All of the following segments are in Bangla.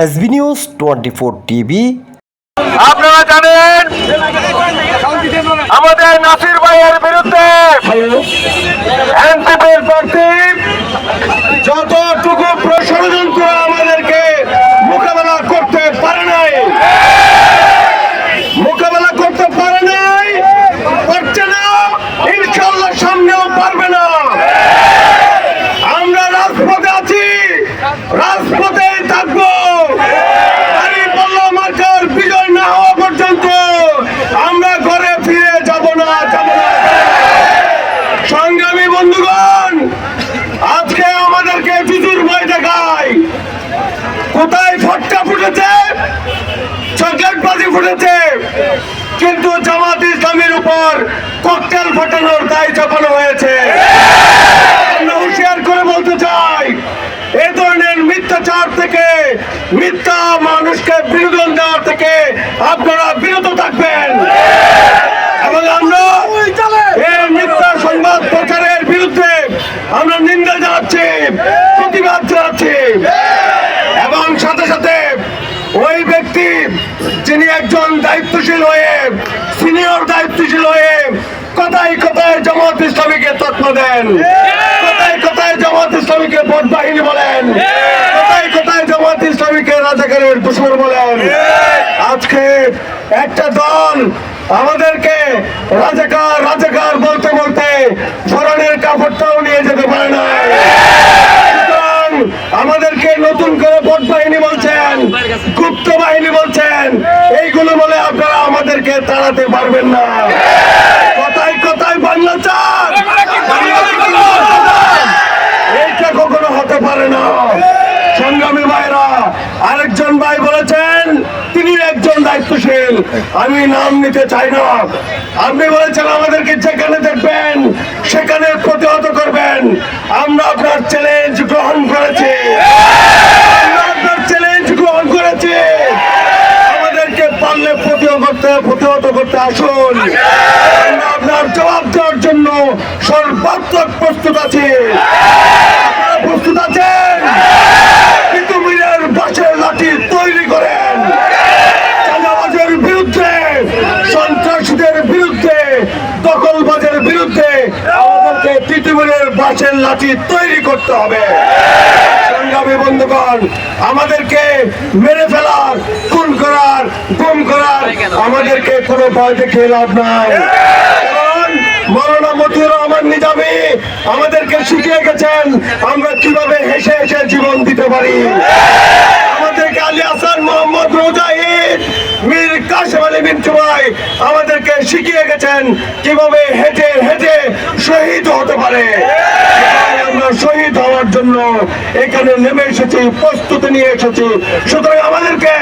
SB news 24 TV. আপনারা জানেন আমাদের নাসির ভাইয়ের বিরুদ্ধে এনসিপির প্রার্থী যতটুকু ষড়যন্ত্র আমাদেরকে মোকাবেলা করতে পারে নাই, পারছে না, ইনশাআল্লাহ সামনেও পারবে না। আমরা রাজপথে আছি, রাজপথেই থাকবো। বিজয় না হওয়া পর্যন্ত আমরা ঘরে ফিরে যাব না। সংগ্রামী বন্ধুগণ, আজকে আমাদেরকে জুজুর ভয় দেখায়। কোথায় ফটকা ফুটেছে, চকলেটবাজি ফুটেছে, কিন্তু জামাত ইসলামের উপর ককটেল ফাটানোর দায় চাপানো হয়েছে। আমরা হুঁশিয়ার করে বলতে চাই, এ ধরনের মিথ্যাচার থেকে, মিথ্যা মানুষকে বিনোদন দেওয়ার থেকে আপনারা বিরত থাকবেন। এবং আমরা এই মিথ্যা সংবাদ প্রচারের বিরুদ্ধে আমরা নিন্দা জানাচ্ছি, প্রতিবাদ জানাচ্ছি। এবং সাথে সাথে ওই ব্যক্তি যিনি একজন দায়িত্বশীল হয়ে, সিনিয়র দায়িত্বশীল হয়ে কথায় কথায় জামাত ইসলামীকে তৎপর দেন, কথায় কথায় জামাত ইসলামীকে ভোট বাহিনী বলেন, কথায় কথায় জামাত ইসলামীকে রাজাকারের দুশমন বলেন। আজকে একটা দল আমাদেরকে রাজাকার রাজাকার বলতে বলতে স্মরণের কাপড়টাও নিয়ে যেতে পারে না। আমাদেরকে নতুন করে ভোট বাহিনী বলছেন, গুপ্ত বাহিনী বলছেন, এইগুলো বলে আপনারা আমাদেরকে তাড়াতে পারবেন না। কথায় কথায় বাংলা চান, এইটা কখনো হতে পারে না। সংগ্রামী ভাইরা, আরেকজন ভাই বলেছেন তিনি একজন দায়িত্বশীল, আমি নাম নিতে চাই না। আপনি বলেছেন আমাদেরকে যেখানে দেখবেন সেখানে প্রতিহত করবেন। আমরা আপনার চ্যালেঞ্জ গ্রহণ করেছি, আমাদেরকে পারলে প্রতিহত করতে আসুন। আমরা আপনার জবাব দেওয়ার জন্য সর্বাত্মক প্রস্তুত আছি। আপনারা প্রস্তুত আছেন? তিতুমিরের বাঁশের লাঠি তৈরি করেন, চাঁদাবাজের বিরুদ্ধে, সন্ত্রাসীদের বিরুদ্ধে, দখলবাজের বিরুদ্ধে আমাদেরকে তিতুমিরের বাঁশের লাঠি তৈরি করতে হবে। সংগ্রামী বন্ধুগণ, আমাদেরকে মেরে ফেলার, খুন করার, গুম করার আমাদেরকে কোনো ভয় দেখিয়ে লাভ নাই। মৌলানা মতিউর রহমান নিজামী আমাদেরকে শিখিয়ে গেছেন আমরা কিভাবে হেসে হেসে জীবন দিতে পারি। আমাদেরকে আলী হাসান মোহাম্মদ মুজাহিদ, মীর কাসেম আলী মিন্টু ভাই আমাদেরকে শিখিয়ে গেছেন কিভাবে হেঁটে হেঁটে শহীদ হতে পারে। আমরা শহীদ হওয়ার জন্য এখানে নেমে এসেছি, প্রস্তুতি নিয়ে এসেছি। সুতরাং আমাদেরকে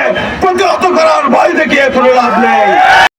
প্রতিহত করার ভয় দেখিয়ে কোনো লাভ নেই।